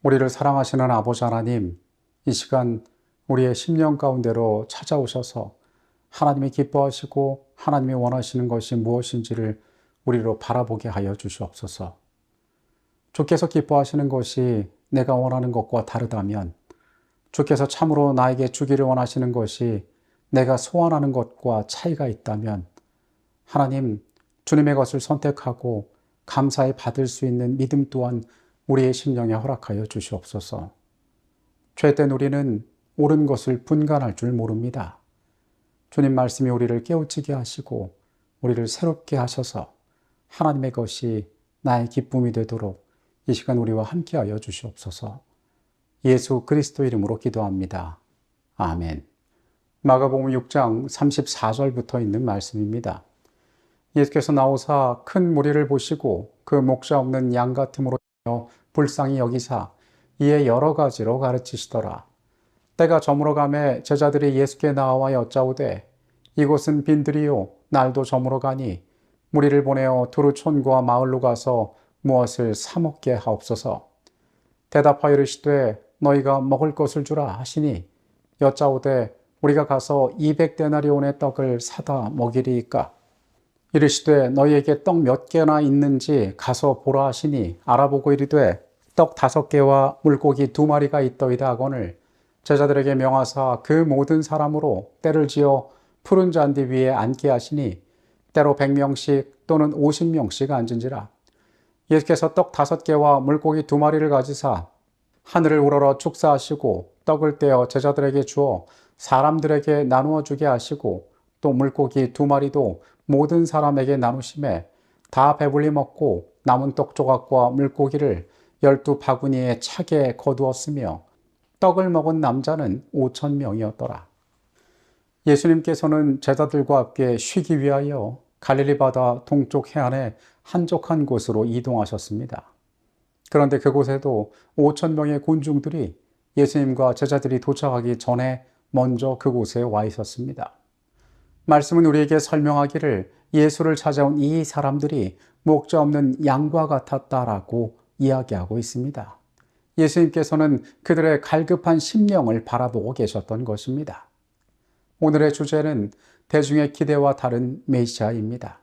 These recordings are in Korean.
우리를 사랑하시는 아버지 하나님, 이 시간 우리의 심령 가운데로 찾아오셔서 하나님이 기뻐하시고 하나님이 원하시는 것이 무엇인지를 우리로 바라보게 하여 주시옵소서. 주께서 기뻐하시는 것이 내가 원하는 것과 다르다면, 주께서 참으로 나에게 주기를 원하시는 것이 내가 소원하는 것과 차이가 있다면, 하나님, 주님의 것을 선택하고 감사히 받을 수 있는 믿음 또한 우리의 심령에 허락하여 주시옵소서. 죄된 우리는 옳은 것을 분간할 줄 모릅니다. 주님 말씀이 우리를 깨우치게 하시고 우리를 새롭게 하셔서 하나님의 것이 나의 기쁨이 되도록 이 시간 우리와 함께하여 주시옵소서. 예수 그리스도 이름으로 기도합니다. 아멘. 마가복음 6장 34절부터 있는 말씀입니다. 예수께서 나오사 큰 무리를 보시고 그 목자 없는 양 같음으로 불쌍히 여기사 이에 여러 가지로 가르치시더라. 때가 저물어가매 제자들이 예수께 나와 여짜오되 이곳은 빈들이요 날도 저물어가니 무리를 보내어 두루 촌과 마을로 가서 무엇을 사 먹게 하옵소서. 대답하여 이르시되 너희가 먹을 것을 주라 하시니 여짜오되 우리가 가서 200데나리온의 떡을 사다 먹이리이까. 이르시되 너희에게 떡 몇 개나 있는지 가서 보라 하시니 알아보고 이르되 떡 5개와 물고기 2마리가 있더이다 하거늘 제자들에게 명하사 그 모든 사람으로 때를 지어 푸른 잔디 위에 앉게 하시니 때로 100명씩 또는 50명씩 앉은지라. 예수께서 떡 5개와 물고기 2마리를 가지사 하늘을 우러러 축사하시고 떡을 떼어 제자들에게 주어 사람들에게 나누어 주게 하시고 또 물고기 2마리도 모든 사람에게 나누심에 다 배불리 먹고 남은 떡 조각과 물고기를 12바구니에 차게 거두었으며 떡을 먹은 남자는 5,000명이었더라. 예수님께서는 제자들과 함께 쉬기 위하여 갈릴리 바다 동쪽 해안의 한적한 곳으로 이동하셨습니다. 그런데 그곳에도 5,000명의 군중들이 예수님과 제자들이 도착하기 전에 먼저 그곳에 와 있었습니다. 말씀은 우리에게 설명하기를 예수를 찾아온 이 사람들이 목자 없는 양과 같았다라고 이야기하고 있습니다. 예수님께서는 그들의 갈급한 심령을 바라보고 계셨던 것입니다. 오늘의 주제는 대중의 기대와 다른 메시아입니다.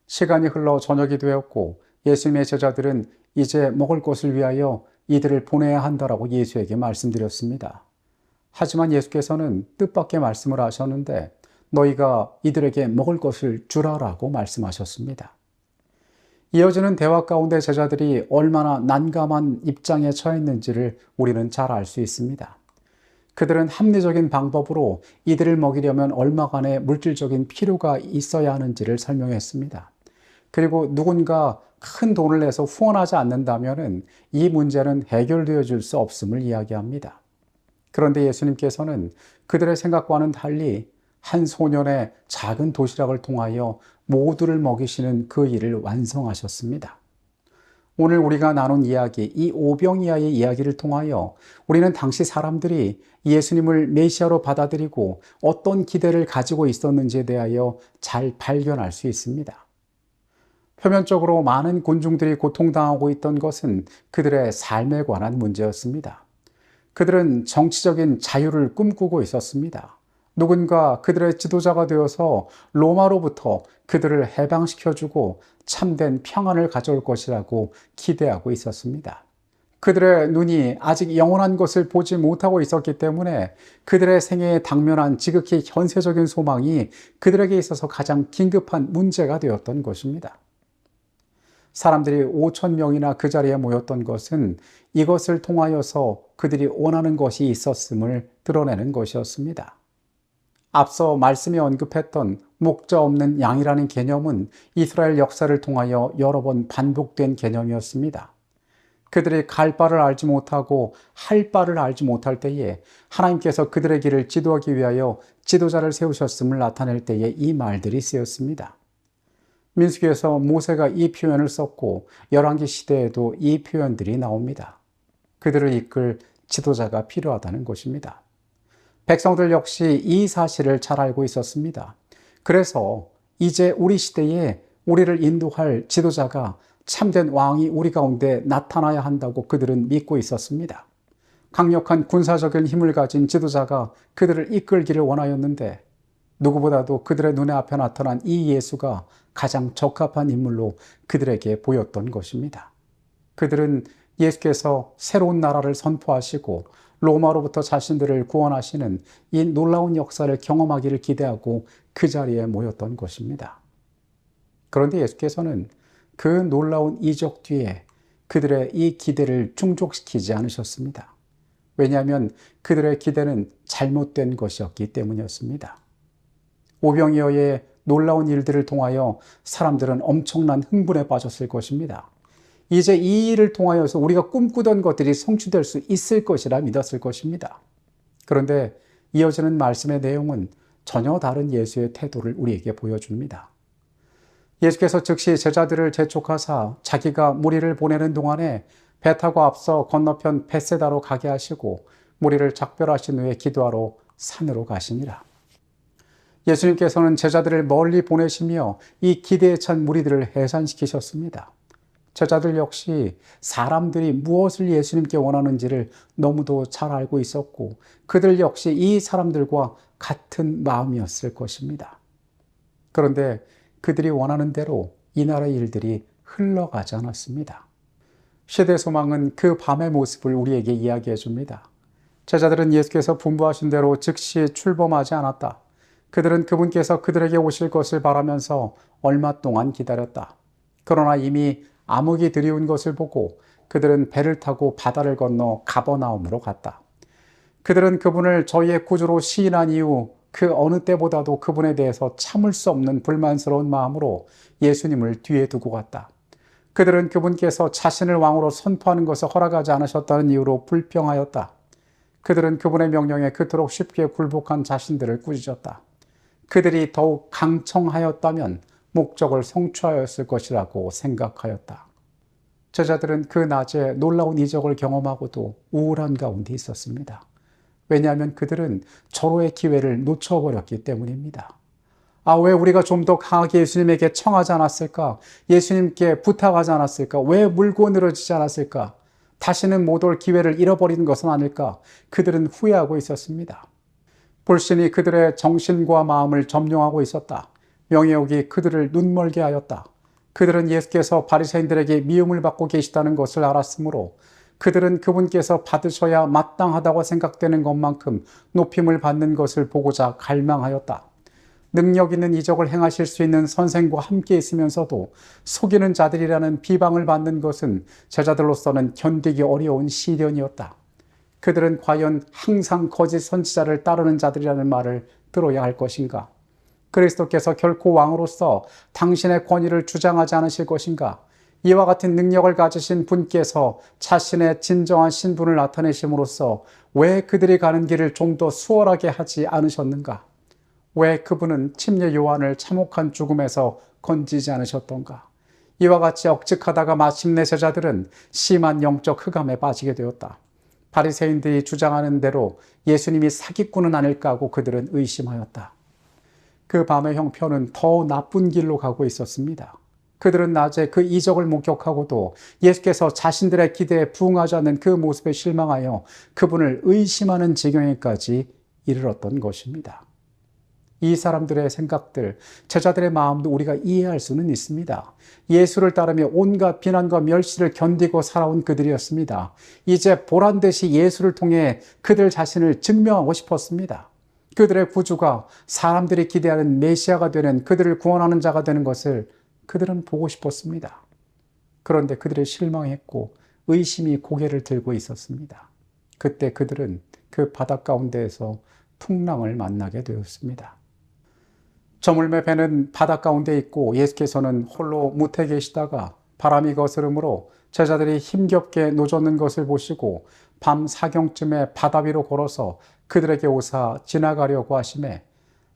시간이 흘러 저녁이 되었고 예수님의 제자들은 이제 먹을 것을 위하여 이들을 보내야 한다라고 예수에게 말씀드렸습니다. 하지만 예수께서는 뜻밖의 말씀을 하셨는데 너희가 이들에게 먹을 것을 주라라고 말씀하셨습니다. 이어지는 대화 가운데 제자들이 얼마나 난감한 입장에 처했는지를 우리는 잘 알 수 있습니다. 그들은 합리적인 방법으로 이들을 먹이려면 얼마간의 물질적인 필요가 있어야 하는지를 설명했습니다. 그리고 누군가 큰 돈을 내서 후원하지 않는다면 이 문제는 해결되어 줄 수 없음을 이야기합니다. 그런데 예수님께서는 그들의 생각과는 달리 한 소년의 작은 도시락을 통하여 모두를 먹이시는 그 일을 완성하셨습니다. 오늘 우리가 나눈 이야기, 이 오병이어의 이야기를 통하여 우리는 당시 사람들이 예수님을 메시아로 받아들이고 어떤 기대를 가지고 있었는지에 대하여 잘 발견할 수 있습니다. 표면적으로 많은 군중들이 고통당하고 있던 것은 그들의 삶에 관한 문제였습니다. 그들은 정치적인 자유를 꿈꾸고 있었습니다. 누군가 그들의 지도자가 되어서 로마로부터 그들을 해방시켜주고 참된 평안을 가져올 것이라고 기대하고 있었습니다. 그들의 눈이 아직 영원한 것을 보지 못하고 있었기 때문에 그들의 생애에 당면한 지극히 현세적인 소망이 그들에게 있어서 가장 긴급한 문제가 되었던 것입니다. 사람들이 5,000명이나 그 자리에 모였던 것은 이것을 통하여서 그들이 원하는 것이 있었음을 드러내는 것이었습니다. 앞서 말씀에 언급했던 목자 없는 양이라는 개념은 이스라엘 역사를 통하여 여러 번 반복된 개념이었습니다. 그들이 갈 바를 알지 못하고 할 바를 알지 못할 때에 하나님께서 그들의 길을 지도하기 위하여 지도자를 세우셨음을 나타낼 때에 이 말들이 쓰였습니다. 민수기에서 모세가 이 표현을 썼고 열왕기 시대에도 이 표현들이 나옵니다. 그들을 이끌 지도자가 필요하다는 것입니다. 백성들 역시 이 사실을 잘 알고 있었습니다. 그래서 이제 우리 시대에 우리를 인도할 지도자가 참된 왕이 우리 가운데 나타나야 한다고 그들은 믿고 있었습니다. 강력한 군사적인 힘을 가진 지도자가 그들을 이끌기를 원하였는데 누구보다도 그들의 눈에 앞에 나타난 이 예수가 가장 적합한 인물로 그들에게 보였던 것입니다. 그들은 예수께서 새로운 나라를 선포하시고 로마로부터 자신들을 구원하시는 이 놀라운 역사를 경험하기를 기대하고 그 자리에 모였던 것입니다. 그런데 예수께서는 그 놀라운 이적 뒤에 그들의 이 기대를 충족시키지 않으셨습니다. 왜냐하면 그들의 기대는 잘못된 것이었기 때문이었습니다. 오병이어의 놀라운 일들을 통하여 사람들은 엄청난 흥분에 빠졌을 것입니다. 이제 이 일을 통하여서 우리가 꿈꾸던 것들이 성취될 수 있을 것이라 믿었을 것입니다. 그런데 이어지는 말씀의 내용은 전혀 다른 예수의 태도를 우리에게 보여줍니다. 예수께서 즉시 제자들을 재촉하사 자기가 무리를 보내는 동안에 배 타고 앞서 건너편 벳세다로 가게 하시고 무리를 작별하신 후에 기도하러 산으로 가시니라. 예수님께서는 제자들을 멀리 보내시며 이 기대에 찬 무리들을 해산시키셨습니다. 제자들 역시 사람들이 무엇을 예수님께 원하는지를 너무도 잘 알고 있었고 그들 역시 이 사람들과 같은 마음이었을 것입니다. 그런데 그들이 원하는 대로 이 나라의 일들이 흘러가지 않았습니다. 시대 소망은 그 밤의 모습을 우리에게 이야기해 줍니다. 제자들은 예수께서 분부하신 대로 즉시 출범하지 않았다. 그들은 그분께서 그들에게 오실 것을 바라면서 얼마 동안 기다렸다. 그러나 이미 암흑이 드리운 것을 보고 그들은 배를 타고 바다를 건너 가버나움으로 갔다. 그들은 그분을 저희의 구주로 시인한 이후 그 어느 때보다도 그분에 대해서 참을 수 없는 불만스러운 마음으로 예수님을 뒤에 두고 갔다. 그들은 그분께서 자신을 왕으로 선포하는 것을 허락하지 않으셨다는 이유로 불평하였다. 그들은 그분의 명령에 그토록 쉽게 굴복한 자신들을 꾸짖었다. 그들이 더욱 강청하였다면 목적을 성취하였을 것이라고 생각하였다. 제자들은 그 낮에 놀라운 이적을 경험하고도 우울한 가운데 있었습니다. 왜냐하면 그들은 절호의 기회를 놓쳐버렸기 때문입니다. 왜 우리가 좀 더 강하게 예수님에게 청하지 않았을까? 예수님께 부탁하지 않았을까? 왜 물고 늘어지지 않았을까? 다시는 못 올 기회를 잃어버리는 것은 아닐까? 그들은 후회하고 있었습니다. 불신이 그들의 정신과 마음을 점령하고 있었다. 명예욕이 그들을 눈멀게 하였다. 그들은 예수께서 바리새인들에게 미움을 받고 계시다는 것을 알았으므로 그들은 그분께서 받으셔야 마땅하다고 생각되는 것만큼 높임을 받는 것을 보고자 갈망하였다. 능력 있는 이적을 행하실 수 있는 선생과 함께 있으면서도 속이는 자들이라는 비방을 받는 것은 제자들로서는 견디기 어려운 시련이었다. 그들은 과연 항상 거짓 선지자를 따르는 자들이라는 말을 들어야 할 것인가? 그리스도께서 결코 왕으로서 당신의 권위를 주장하지 않으실 것인가? 이와 같은 능력을 가지신 분께서 자신의 진정한 신분을 나타내심으로써 왜 그들이 가는 길을 좀 더 수월하게 하지 않으셨는가? 왜 그분은 침례 요한을 참혹한 죽음에서 건지지 않으셨던가? 이와 같이 억측하다가 마침내 제자들은 심한 영적 흑암에 빠지게 되었다. 바리새인들이 주장하는 대로 예수님이 사기꾼은 아닐까 하고 그들은 의심하였다. 그 밤의 형편은 더 나쁜 길로 가고 있었습니다. 그들은 낮에 그 이적을 목격하고도 예수께서 자신들의 기대에 부응하지 않는 그 모습에 실망하여 그분을 의심하는 지경에까지 이르렀던 것입니다. 이 사람들의 생각들, 제자들의 마음도 우리가 이해할 수는 있습니다. 예수를 따르며 온갖 비난과 멸시를 견디고 살아온 그들이었습니다. 이제 보란듯이 예수를 통해 그들 자신을 증명하고 싶었습니다. 그들의 구주가 사람들이 기대하는 메시아가 되는, 그들을 구원하는 자가 되는 것을 그들은 보고 싶었습니다. 그런데 그들이 실망했고 의심이 고개를 들고 있었습니다. 그때 그들은 그 바닷 가운데에서 풍랑을 만나게 되었습니다. 저물매 배는 바닷 가운데 있고 예수께서는 홀로 무태 계시다가 바람이 거스름으로 제자들이 힘겹게 노젓는 것을 보시고 밤 사경쯤에 바다 위로 걸어서 그들에게 오사 지나가려고 하시매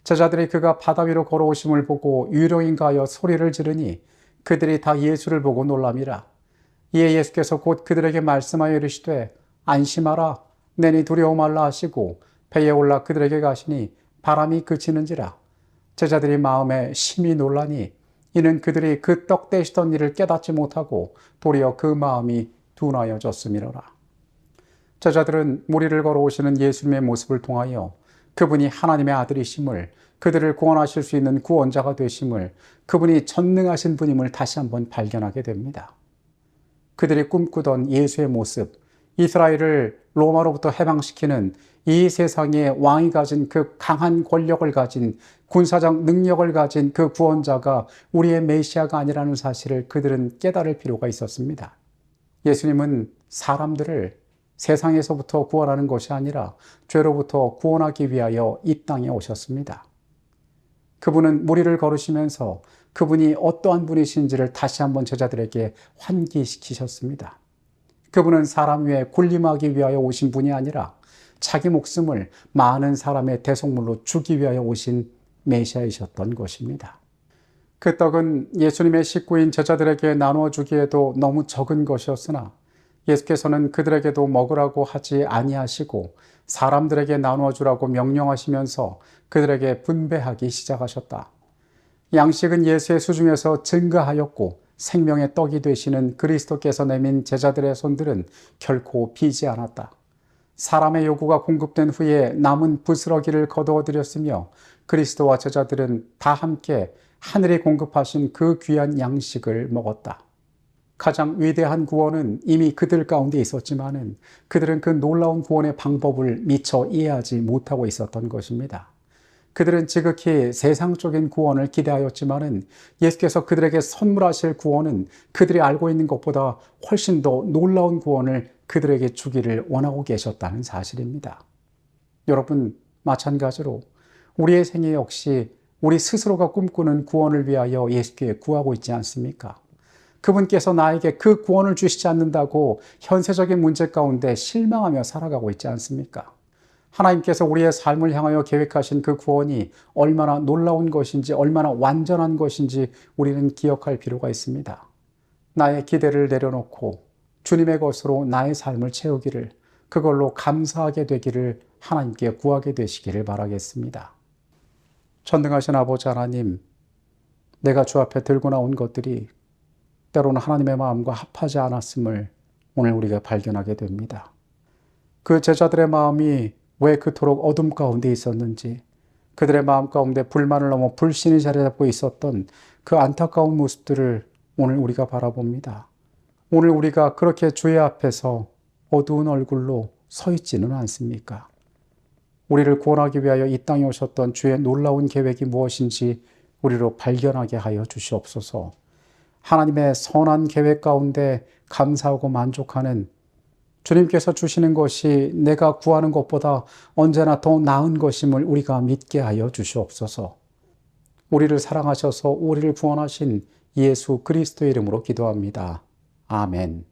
제자들이 그가 바다 위로 걸어오심을 보고 유령인가 하여 소리를 지르니 그들이 다 예수를 보고 놀람이라. 이에 예수께서 곧 그들에게 말씀하여 이르시되 안심하라 내니 두려워 말라 하시고 배에 올라 그들에게 가시니 바람이 그치는지라. 제자들이 마음에 심히 놀라니 이는 그들이 그 떡 떼시던 일을 깨닫지 못하고 도리어 그 마음이 둔하여졌음이로라. 제자들은 무리를 걸어오시는 예수님의 모습을 통하여 그분이 하나님의 아들이심을, 그들을 구원하실 수 있는 구원자가 되심을, 그분이 전능하신 분임을 다시 한번 발견하게 됩니다. 그들이 꿈꾸던 예수의 모습, 이스라엘을 로마로부터 해방시키는 이 세상의 왕이 가진 그 강한 권력을 가진, 군사적 능력을 가진 그 구원자가 우리의 메시아가 아니라는 사실을 그들은 깨달을 필요가 있었습니다. 예수님은 사람들을 세상에서부터 구원하는 것이 아니라 죄로부터 구원하기 위하여 이 땅에 오셨습니다. 그분은 무리를 걸으시면서 그분이 어떠한 분이신지를 다시 한번 제자들에게 환기시키셨습니다. 그분은 사람 위에 군림하기 위하여 오신 분이 아니라 자기 목숨을 많은 사람의 대속물로 주기 위하여 오신 메시아이셨던 것입니다. 그 떡은 예수님의 식구인 제자들에게 나누어 주기에도 너무 적은 것이었으나 예수께서는 그들에게도 먹으라고 하지 아니하시고 사람들에게 나누어 주라고 명령하시면서 그들에게 분배하기 시작하셨다. 양식은 예수의 수중에서 증가하였고 생명의 떡이 되시는 그리스도께서 내민 제자들의 손들은 결코 비지 않았다. 사람의 요구가 공급된 후에 남은 부스러기를 거두어 드렸으며 그리스도와 제자들은 다 함께 하늘이 공급하신 그 귀한 양식을 먹었다. 가장 위대한 구원은 이미 그들 가운데 있었지만은 그들은 그 놀라운 구원의 방법을 미처 이해하지 못하고 있었던 것입니다. 그들은 지극히 세상적인 구원을 기대하였지만은 예수께서 그들에게 선물하실 구원은 그들이 알고 있는 것보다 훨씬 더 놀라운 구원을 그들에게 주기를 원하고 계셨다는 사실입니다. 여러분, 마찬가지로 우리의 생애 역시 우리 스스로가 꿈꾸는 구원을 위하여 예수께 구하고 있지 않습니까? 그분께서 나에게 그 구원을 주시지 않는다고 현세적인 문제 가운데 실망하며 살아가고 있지 않습니까? 하나님께서 우리의 삶을 향하여 계획하신 그 구원이 얼마나 놀라운 것인지, 얼마나 완전한 것인지 우리는 기억할 필요가 있습니다. 나의 기대를 내려놓고 주님의 것으로 나의 삶을 채우기를, 그걸로 감사하게 되기를 하나님께 구하게 되시기를 바라겠습니다. 전능하신 아버지 하나님, 내가 주 앞에 들고 나온 것들이 때로는 하나님의 마음과 합하지 않았음을 오늘 우리가 발견하게 됩니다. 그 제자들의 마음이 왜 그토록 어둠 가운데 있었는지, 그들의 마음 가운데 불만을 넘어 불신이 자리 잡고 있었던 그 안타까운 모습들을 오늘 우리가 바라봅니다. 오늘 우리가 그렇게 주의 앞에서 어두운 얼굴로 서 있지는 않습니까? 우리를 구원하기 위하여 이 땅에 오셨던 주의 놀라운 계획이 무엇인지 우리로 발견하게 하여 주시옵소서. 하나님의 선한 계획 가운데 감사하고 만족하는, 주님께서 주시는 것이 내가 구하는 것보다 언제나 더 나은 것임을 우리가 믿게 하여 주시옵소서. 우리를 사랑하셔서 우리를 구원하신 예수 그리스도의 이름으로 기도합니다. 아멘.